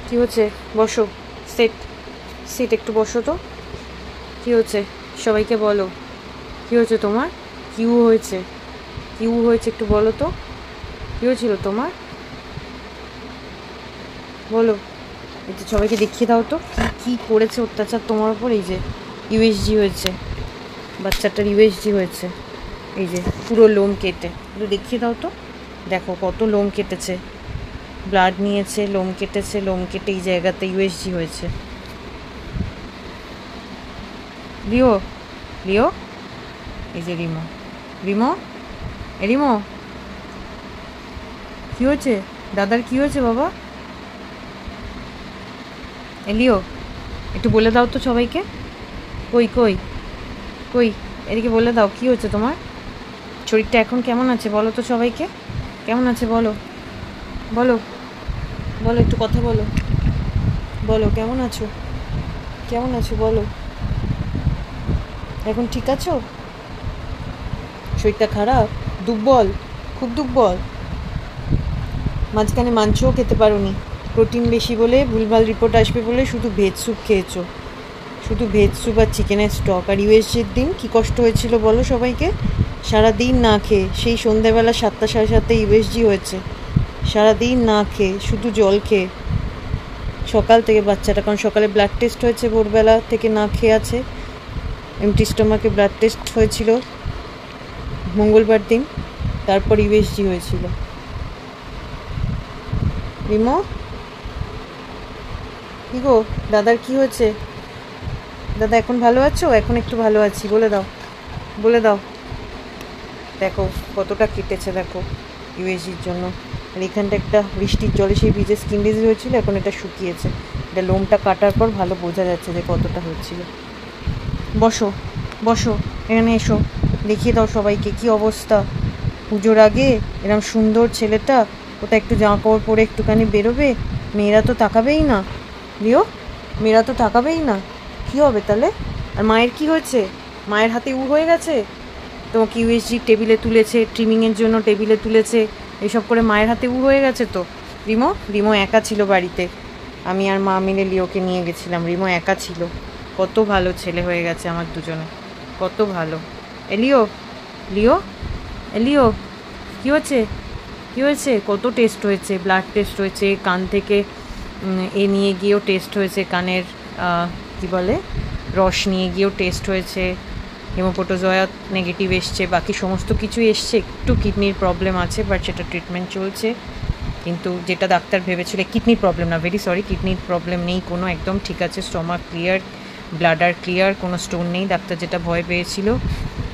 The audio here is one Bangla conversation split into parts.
কি হচ্ছে? বসো, সেট সিট, একটু বসো তো। কি হচ্ছে সবাইকে বলো, কি হয়েছে তোমার? কিউ হয়েছে, কিউ হয়েছে, একটু বলো তো কী হয়েছিল তোমার, বলো। এই যে সবাইকে দেখিয়ে দাও তো কী করেছে অত্যাচার তোমার ওপর। এই যে ইউএসজি হয়েছে, বাচ্চাটার ইউএসজি হয়েছে, এই যে পুরো লোম কেটে, একটু দেখিয়ে দাও তো। দেখো কত লোম কেটেছে, ব্লাড নিয়েছে, লোম কেটেছে, লোম কেটে এই জায়গাতে ইউএসজি হয়েছে। লিও, লিও, এই যে রিমো, রিমো, রিমো, কী হয়েছে দাদার, কী হয়েছে বাবা? লিও, একটু বলে দাও তো সবাইকে। কই কই কই, এদিকে বলে দাও কী হয়েছে তোমার, শরীরটা এখন কেমন আছে বলো তো সবাইকে, কেমন আছে বলো, বলো, বলো, একটু কথা বলো, বলো কেমন আছো, কেমন আছো বলো, এখন ঠিক আছো? শরীরটা খারাপ, দুর্বল, খুব দুর্বল, মাঝখানে মাংসও খেতে পারোনি, প্রোটিন বেশি বলে, ভুলভাল রিপোর্ট আসবে বলে শুধু ভেজ স্যুপ খেয়েছো, শুধু ভেজ স্যুপ আর চিকেনের স্টক। আর ইউএসজির দিন কী কষ্ট হয়েছিল বলো সবাইকে, সারাদিন না খেয়ে, সেই সন্ধ্যাবেলা 7টা সাড়ে 7টায় ইউএসজি হয়েছে, সারাদিন না খেয়ে, শুধু জল খেয়ে, সকাল থেকে বাচ্চাটা, কারণ সকালে ব্লাড টেস্ট হয়েছে, ভোরবেলা থেকে না খেয়ে আছে, এমটি স্টোমাকে ব্লাড টেস্ট হয়েছিল মঙ্গলবার দিন, তারপর ইউএসজি হয়েছিল। রিমো, কী গো দাদার কি হয়েছে? দাদা এখন ভালো আছো? এখন একটু ভালো আছি, বলে দাও, বলে দাও। দেখো কতটা কেটেছে, দেখো ইউএসজির জন্য। আর এখানটা একটা বৃষ্টির জলে সেই ভিজে স্কিন ডিজিজ হয়েছিল, এখন এটা শুকিয়েছে, এটা লোমটা কাটার পর ভালো বোঝা যাচ্ছে যে কতটা হয়েছিল। বসো, বসো, এখানে এসো, দেখিয়ে দাও সবাইকে কী অবস্থা। পুজোর আগে এরকম সুন্দর ছেলেটা, ওটা একটু জামা কাপড় পরে একটুখানি বেরোবে, মেয়েরা তো তাকাবেই না, লিও, মেয়েরা তো তাকাবেই না, কী হবে তাহলে? আর মায়ের কি হয়েছে? মায়ের হাতে হয়ে গেছে, তোমাকে ইউএসজি টেবিলে তুলেছে, ট্রিমিংয়ের জন্য টেবিলে তুলেছে, এসব করে মায়ের হাতে হয়ে গেছে তো। রিমো, রিমো একা ছিল বাড়িতে, আমি আর মা মিলে লিওকে নিয়ে গেছিলাম, রিমো একা ছিল, কত ভালো ছেলে হয়ে গেছে আমার দুজনে, কত ভালো। লিও, লিও, লিও, কী হয়েছে, কী হয়েছে? কত টেস্ট হয়েছে, ব্লাড টেস্ট হয়েছে, কান থেকে এ নিয়ে গিয়েও টেস্ট হয়েছে, কানের কি বলে রস নিয়ে গিয়েও টেস্ট হয়েছে, হেমোপ্রোটোজোয়া নেগেটিভ এসছে, বাকি সমস্ত কিছু এসছে, একটু কিডনির প্রবলেম আছে, বাট সেটা ট্রিটমেন্ট চলছে। কিন্তু যেটা ডাক্তার ভেবেছিল, কিডনির প্রবলেম না, ভেরি সরি, কিডনির প্রবলেম নেই কোনো, একদম ঠিক আছে, স্টমাক ক্লিয়ার, ব্লাডার ক্লিয়ার, কোনো স্টোন নেই, ডাক্তার যেটা ভয় পেয়েছিল।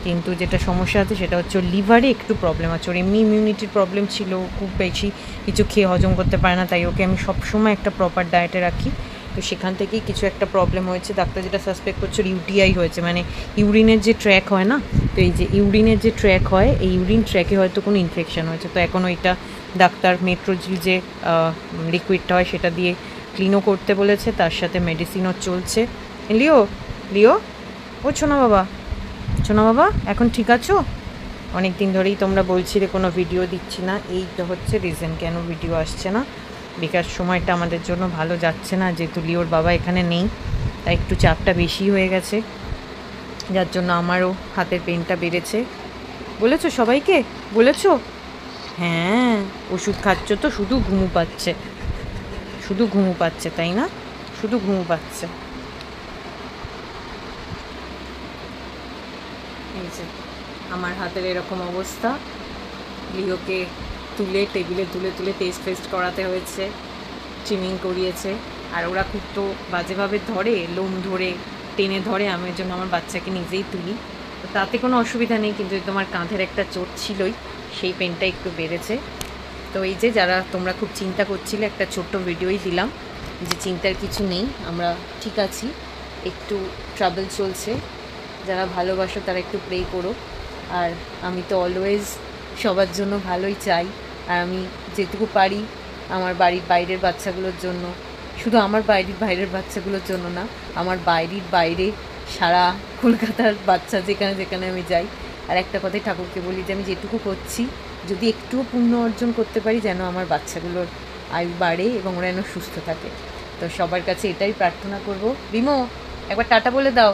কিন্তু যেটা সমস্যা আছে সেটা হচ্ছে ওর লিভারে একটু প্রবলেম আছে, ওর এমনি ইমিউনিটির প্রবলেম ছিল, খুব বেশি কিছু খেয়ে হজম করতে পারে না, তাই ওকে আমি সবসময় একটা প্রপার ডায়েটে রাখি। তো সেখান থেকেই কিছু একটা প্রবলেম হয়েছে, ডাক্তার যেটা সাসপেক্ট করছে ইউটিআই হয়েছে, মানে ইউরিনের যে ট্র্যাক হয় না, তো এই যে ইউরিনের যে ট্র্যাক হয়, এই ইউরিন ট্র্যাকে হয়তো কোনো ইনফেকশন হয়েছে, তো এখন ওইটা ডাক্তার মেট্রোজিল যে লিকুইডটা হয় সেটা দিয়ে ক্লিনও করতে বলেছে, তার সাথে মেডিসিনও চলছে। লিও, লিও, ও ছোনা বাবা, ছোনা বাবা, এখন ঠিক আছো? অনেক দিন ধরেই তোমরা বলছিলে কোনো ভিডিও দিচ্ছি না, এইটা হচ্ছে রিজন কেন ভিডিও আসছে না। বেকার সময়টা আমাদের জন্য ভালো যাচ্ছে না, যেহেতু লিওর বাবা এখানে নেই, তাই একটু চাপটা বেশি হয়ে গেছে, যার জন্য আমারও হাতের পেনটা বেড়েছে। বলেছো সবাইকে, বলেছো? হ্যাঁ, ওষুধ খাচ্ছ তো, শুধু ঘুমু পাচ্ছে, শুধু ঘুমু পাচ্ছে, তাই না? শুধু ঘুমু পাচ্ছে। এই যে আমার হাতের এরকম অবস্থা, লিওকে তুলে টেবিলে তুলে তুলে টেস্ট ফেস্ট করাতে হয়েছে, ট্রিমিং করিয়েছে, আর ওরা খুব তো বাজেভাবে ধরে, লোম ধরে টেনে ধরে, আমি ওই জন্য আমার বাচ্চাকে নিজেই তুলি, তো তাতে কোনো অসুবিধা নেই, কিন্তু তোমার কাঁধের একটা চোট ছিলই, সেই পেনটা একটু বেড়েছে। তো এই যে যারা তোমরা খুব চিন্তা করছিলে, একটা ছোট্ট ভিডিওই দিলাম যে চিন্তার কিছু নেই, আমরা ঠিক আছি, একটু ট্রাবল চলছে, যারা ভালোবাসো তারা একটু প্রে করো, আর আমি তো অলওয়েজ সবার জন্য ভালোই চাই, আর আমি যেটুকু পারি আমার বাড়ির বাইরের বাচ্চাগুলোর জন্য, শুধু আমার বাড়ির বাইরের বাচ্চাগুলোর জন্য না, আমার বাড়ির বাইরে সারা কলকাতার বাচ্চা যেখানে যেখানে আমি যাই, আর একটা কথাই ঠাকুরকে বলি যে আমি যেটুকু করছি যদি একটুও পুণ্য অর্জন করতে পারি, যেন আমার বাচ্চাগুলোর আয়ু বাড়ে এবং ওরা যেন সুস্থ থাকে। তো সবার কাছে এটাই প্রার্থনা করব। রিমো একবার টাটা বলে দাও।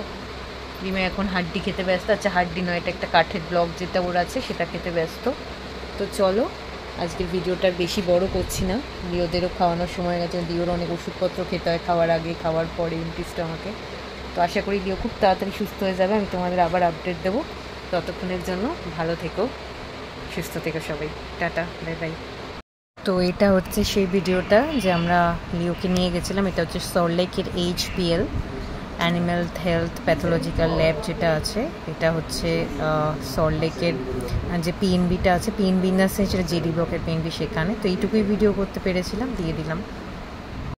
রিমো এখন হাড্ডি খেতে ব্যস্ত। আচ্ছা হাড্ডি নয়, এটা একটা কাঠের ব্লক যেটা ওর আছে সেটা খেতে ব্যস্ত। তো চলো আজকের ভিডিওটা বেশি বড় করছি না, লিওদেরও খাওয়ানোর সময় গেছে। লিওর অনেক ওষুধপত্র খেতে হয়, খাওয়ার আগে খাওয়ার পরে এমটি স্টমাকে। তো আশা করি লিও খুব তাড়াতাড়ি সুস্থ হয়ে যাবে, আমি তোমাদের আবার আপডেট দেবো। ততক্ষণের জন্য ভালো থেকো, সুস্থ থেকো সবাই, টাটা, বাই বাই। তো এটা হচ্ছে সেই ভিডিওটা যে আমরা লিওকে নিয়ে গেছিলাম। এটা হচ্ছে সল্টলেকের HPL, animal health pathological lab যেটা আছে, এটা হচ্ছে সল্টলেকের যে PNBটা আছে, PNB না সেটা JD ব্লকের PNB, সেখানে। তো এইটুকুই ভিডিও করতে পেরেছিলাম, দিয়ে দিলাম।